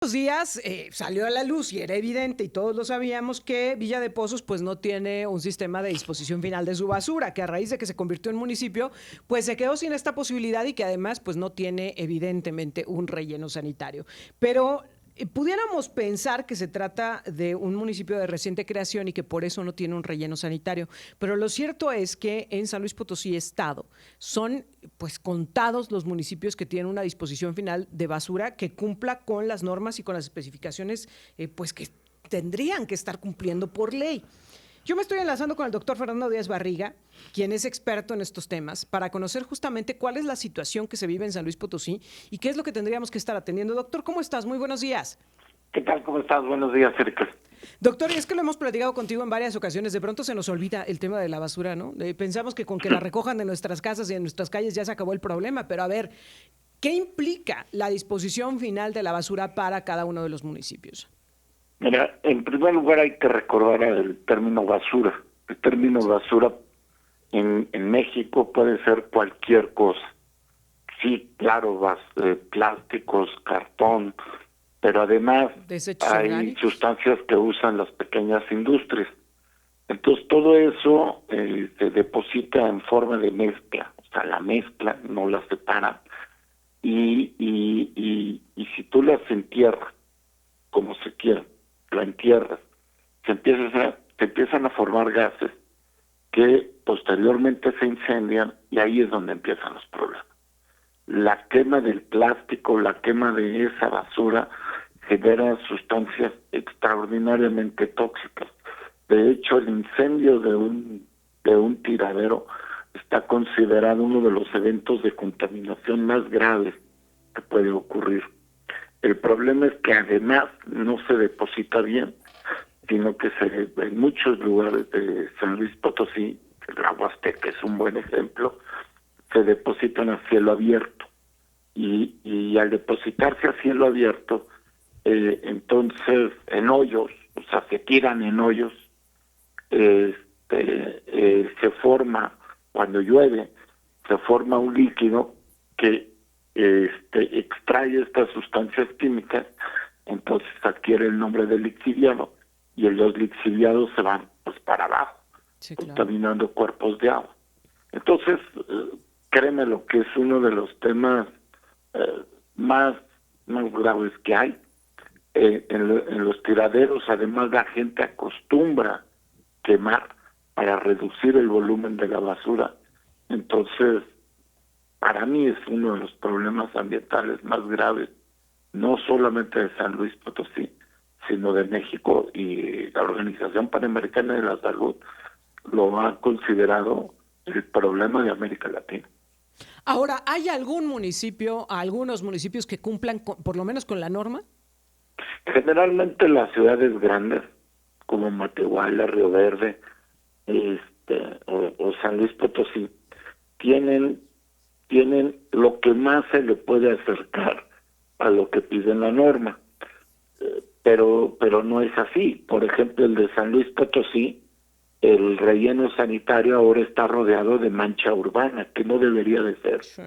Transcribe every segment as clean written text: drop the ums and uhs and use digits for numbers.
Los días salió a la luz y era evidente y todos lo sabíamos que Villa de Pozos pues no tiene un sistema de disposición final de su basura, que a raíz de que se convirtió en municipio pues se quedó sin esta posibilidad y que además pues no tiene evidentemente un relleno sanitario. Pero pudiéramos pensar que se trata de un municipio de reciente creación y que por eso no tiene un relleno sanitario, pero lo cierto es que en San Luis Potosí Estado son pues contados los municipios que tienen una disposición final de basura que cumpla con las normas y con las especificaciones pues que tendrían que estar cumpliendo por ley. Yo me estoy enlazando con el doctor Fernando Díaz Barriga, quien es experto en estos temas, para conocer justamente cuál es la situación que se vive en San Luis Potosí y qué es lo que tendríamos que estar atendiendo. Doctor, ¿cómo estás? Muy buenos días. ¿Qué tal? ¿Cómo estás? Buenos días, Erika. Doctor, y es que lo hemos platicado contigo en varias ocasiones, de pronto se nos olvida el tema de la basura, ¿no? Pensamos que con que la recojan de nuestras casas y en nuestras calles ya se acabó el problema, pero a ver, ¿qué implica la disposición final de la basura para cada uno de los municipios? Mira, en primer lugar hay que recordar el término basura. El término basura en México puede ser cualquier cosa. Sí, claro, plásticos, cartón, pero además Desechos hay orgánicos. sustancias que usan las pequeñas industrias. Entonces todo eso se deposita en forma de mezcla, o sea, la mezcla no la separa y si tú las entierras como se quiera, la entierras, se empiezan a formar gases que posteriormente se incendian y ahí es donde empiezan los problemas. La quema del plástico, la quema de esa basura genera sustancias extraordinariamente tóxicas. De hecho, el incendio de un tiradero está considerado uno de los eventos de contaminación más graves que puede ocurrir. El problema es que además no se deposita bien, sino que en muchos lugares de San Luis Potosí, el Huasteca es un buen ejemplo, se depositan a cielo abierto. Y al depositarse a cielo abierto, entonces en hoyos, o sea, se tiran en hoyos, se forma, cuando llueve, se forma un líquido que extrae estas sustancias químicas, entonces adquiere el nombre de lixiviado y los lixiviados se van pues para abajo, Sí, claro. contaminando cuerpos de agua. Entonces, créeme lo que es uno de los temas eh, más, más graves que hay. En los tiraderos, además, la gente acostumbra quemar para reducir el volumen de la basura. Entonces, para mí es uno de los problemas ambientales más graves, no solamente de San Luis Potosí, sino de México, y la Organización Panamericana de la Salud lo ha considerado el problema de América Latina. Ahora, ¿hay algún municipio, algunos municipios que cumplan por lo menos con la norma? Generalmente las ciudades grandes, como Matehuala, Río Verde, o San Luis Potosí, tienen lo que más se le puede acercar a lo que pide la norma, pero no es así. Por ejemplo, el de San Luis Potosí, el relleno sanitario ahora está rodeado de mancha urbana, que no debería de ser, Sí.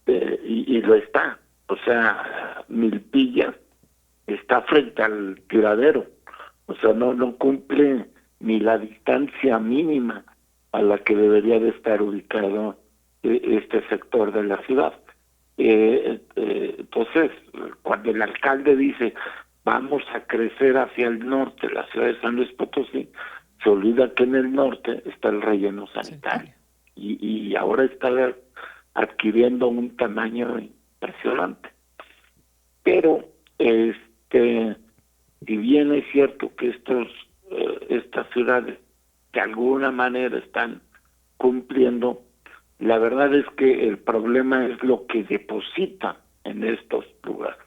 y lo está. O sea, Milpillas está frente al tiradero, o sea, no cumple ni la distancia mínima a la que debería de estar ubicado este sector de la ciudad. Entonces, cuando el alcalde dice vamos a crecer hacia el norte, la ciudad de San Luis Potosí, se olvida que en el norte está el relleno sanitario Sanitario. y ahora está adquiriendo un tamaño impresionante. Pero si bien es cierto que estas ciudades de alguna manera están cumpliendo, la verdad es que el problema es lo que deposita en estos lugares.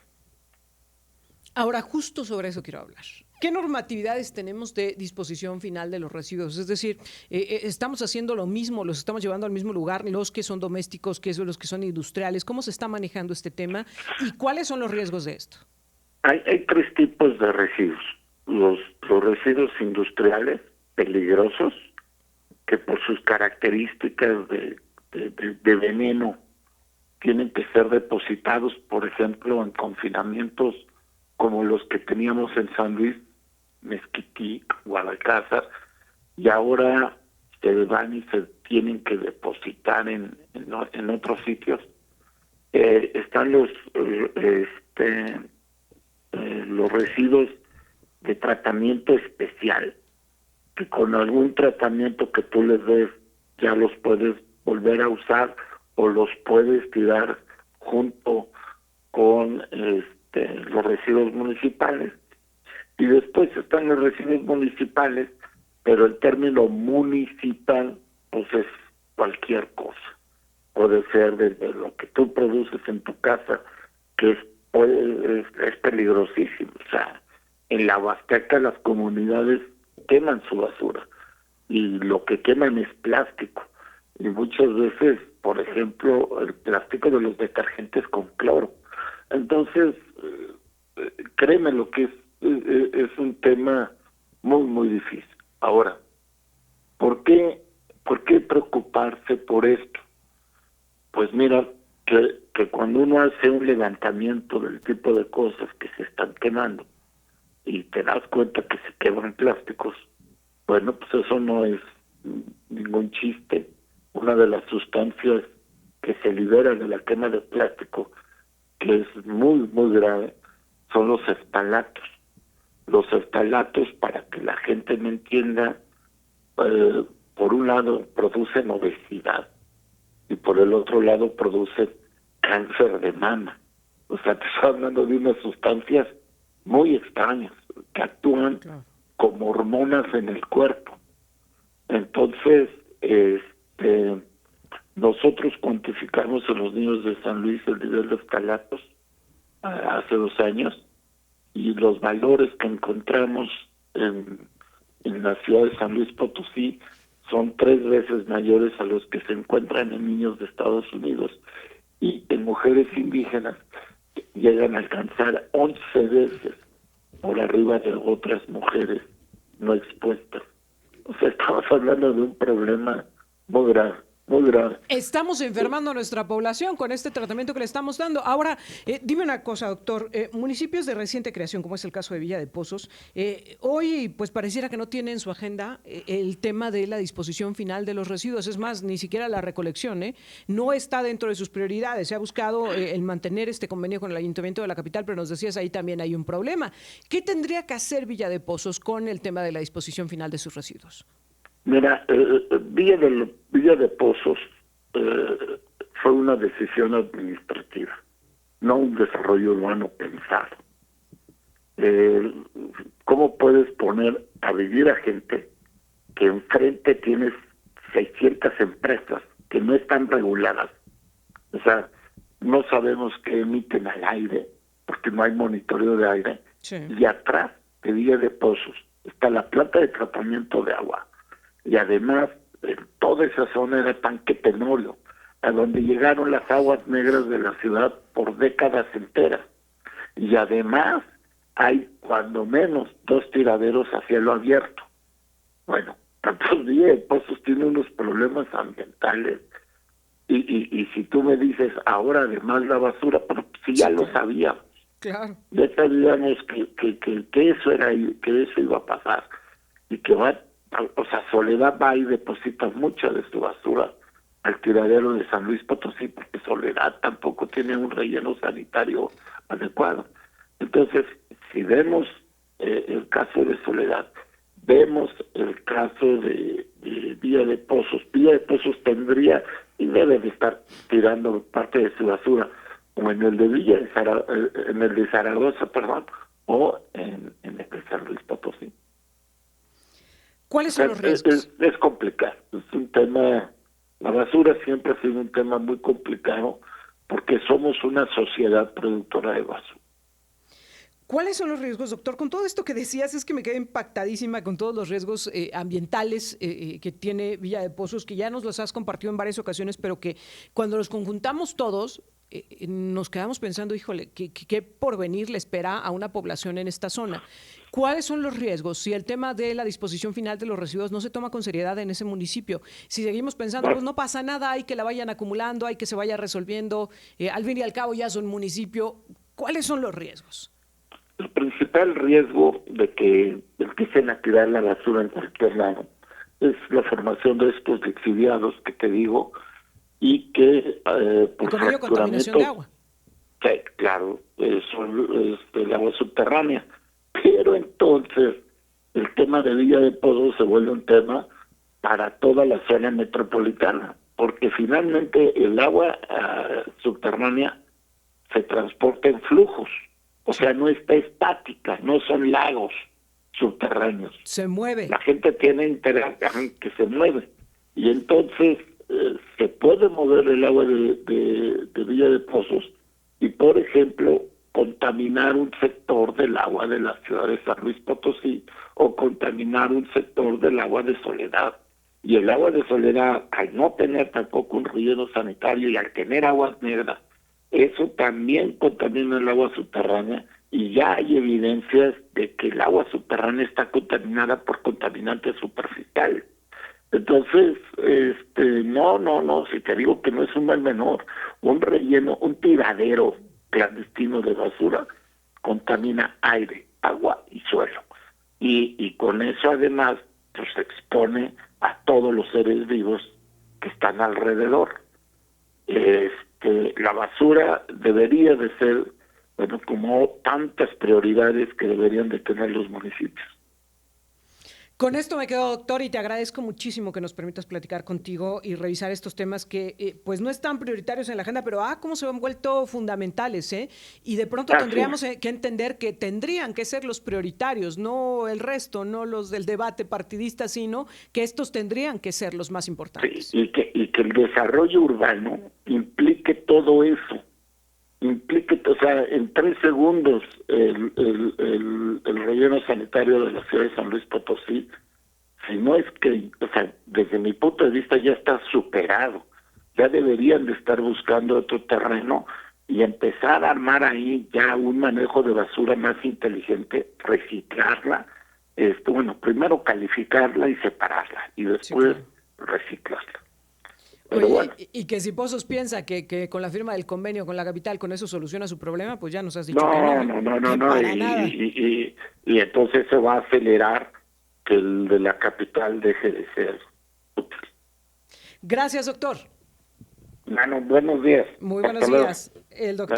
Ahora, justo sobre eso quiero hablar. ¿Qué normatividades tenemos de disposición final de los residuos? Es decir, ¿estamos haciendo lo mismo, los estamos llevando al mismo lugar, los que son domésticos, que son los que son industriales? ¿Cómo se está manejando este tema y cuáles son los riesgos de esto? Hay tres tipos de residuos. Los residuos industriales peligrosos, que por sus características de veneno tienen que ser depositados, por ejemplo, en confinamientos como los que teníamos en San Luis, Mezquití, Guadalcázar, y ahora se van y se tienen que depositar en otros sitios. Están los residuos de tratamiento especial, que con algún tratamiento que tú les des ya los puedes volver a usar o los puedes tirar junto con los residuos municipales. Y después están los residuos municipales, pero el término municipal pues es cualquier cosa. Puede ser desde lo que tú produces en tu casa, que es peligrosísimo. O sea, en la Huasteca las comunidades queman su basura y lo que queman es plástico. Y muchas veces, por ejemplo, el plástico de los detergentes con cloro. Entonces, créeme lo que es un tema muy, muy difícil. Ahora, ¿por qué preocuparse por esto? Pues mira, que cuando uno hace un levantamiento del tipo de cosas que se están quemando y te das cuenta que se queman plásticos, bueno, pues eso no es ningún chiste. Una de las sustancias que se liberan de la quema de plástico, que es muy, muy grave, son los ftalatos. Los ftalatos, para que la gente me entienda, por un lado producen obesidad y por el otro lado producen cáncer de mama. O sea, te estoy hablando de unas sustancias muy extrañas que actúan como hormonas en el cuerpo. Entonces, nosotros cuantificamos en los niños de San Luis el nivel de ftalatos hace 2 años, y los valores que encontramos en la ciudad de San Luis Potosí son 3 veces mayores a los que se encuentran en niños de Estados Unidos, y en mujeres indígenas llegan a alcanzar 11 veces por arriba de otras mujeres no expuestas. O sea, estamos hablando de un problema muy grave. Muy grave. Estamos enfermando a nuestra población con este tratamiento que le estamos dando. Ahora, dime una cosa, doctor. Municipios de reciente creación, como es el caso de Villa de Pozos, hoy pues pareciera que no tiene en su agenda el tema de la disposición final de los residuos. Es más, ni siquiera la recolección, no está dentro de sus prioridades. Se ha buscado el mantener este convenio con el Ayuntamiento de la capital, pero nos decías ahí también hay un problema. ¿Qué tendría que hacer Villa de Pozos con el tema de la disposición final de sus residuos? Mira, Villa de Pozos fue una decisión administrativa, no un desarrollo urbano pensado. ¿Cómo puedes poner a vivir a gente que enfrente tienes 600 empresas que no están reguladas? O sea, no sabemos qué emiten al aire, porque no hay monitoreo de aire. Sí. Y atrás de Villa de Pozos está la planta de tratamiento de agua. Y además, toda esa zona era tanque Tenorio, a donde llegaron las aguas negras de la ciudad por décadas enteras. Y además, hay cuando menos 2 tiraderos a cielo abierto. Bueno, tantos días, Pozos tiene unos problemas ambientales. Y si tú me dices, ahora además la basura, pero si ya lo sabíamos. Claro. Ya sabíamos que eso iba a pasar. Y que Soledad va y deposita mucha de su basura al tiradero de San Luis Potosí, porque Soledad tampoco tiene un relleno sanitario adecuado. Entonces, si vemos el caso de Soledad, vemos el caso de Villa de Pozos tendría y debe de estar tirando parte de su basura, o en el de Zaragoza, o en el de San Luis Potosí. ¿Cuáles son los riesgos? Es complicado, es un tema, la basura siempre ha sido un tema muy complicado porque somos una sociedad productora de basura. ¿Cuáles son los riesgos, doctor? Con todo esto que decías, es que me quedé impactadísima con todos los riesgos ambientales que tiene Villa de Pozos, que ya nos los has compartido en varias ocasiones, pero que cuando los conjuntamos todos, nos quedamos pensando, híjole, ¿qué porvenir le espera a una población en esta zona? ¿Cuáles son los riesgos si el tema de la disposición final de los residuos no se toma con seriedad en ese municipio? Si seguimos pensando, pues no pasa nada, hay que la vayan acumulando, hay que se vaya resolviendo, al fin y al cabo ya son municipio, ¿cuáles son los riesgos? El principal riesgo de que empiecen a tirar la basura en cualquier lado es la formación de estos lixiviados que te digo y que Y por con ello contaminación de fracturamiento, agua. sí, claro, es el agua subterránea. Pero entonces el tema de Villa de Pozos se vuelve un tema para toda la zona metropolitana, porque finalmente el agua subterránea se transporta en flujos, o Sí. sea, no está estática, no son lagos subterráneos. Se mueve. La gente tiene interés en que se mueve, y entonces se puede mover el agua de Villa de Pozos y, por ejemplo, contaminar un sector del agua de la ciudad de San Luis Potosí o contaminar un sector del agua de Soledad. Y el agua de Soledad, al no tener tampoco un relleno sanitario y al tener aguas negras, eso también contamina el agua subterránea y ya hay evidencias de que el agua subterránea está contaminada por contaminantes superficiales. Entonces, no, si te digo que no es un mal menor, un relleno, un tiradero clandestino de basura contamina aire, agua y suelo. Y con eso además pues, se expone a todos los seres vivos que están alrededor. La basura debería de ser, bueno, como tantas prioridades que deberían de tener los municipios. Con esto me quedo, doctor, y te agradezco muchísimo que nos permitas platicar contigo y revisar estos temas que pues no están prioritarios en la agenda, pero cómo se han vuelto fundamentales, ¿eh? Y de pronto Así es. tendríamos que entender que tendrían que ser los prioritarios, no el resto, no los del debate partidista, sino que estos tendrían que ser los más Sí, importantes. y que el desarrollo urbano implique todo eso, implique, o sea, en 3 segundos el relleno sanitario de la ciudad de San Luis Potosí, si no es que, o sea, desde mi punto de vista ya está superado, ya deberían de estar buscando otro terreno y empezar a armar ahí ya un manejo de basura más inteligente, reciclarla, bueno, primero calificarla y separarla y Sí, después claro. reciclarla. Pero Oye, bueno, y que si Pozos piensa que con la firma del convenio con la capital con eso soluciona su problema, pues ya nos has dicho que no, no, ¿eh? no, no, no, Que no, para nada. y entonces se va a acelerar que el de la capital deje de ser útil. Gracias, doctor. Bueno, buenos días. Muy Hasta buenos luego. días. El doctor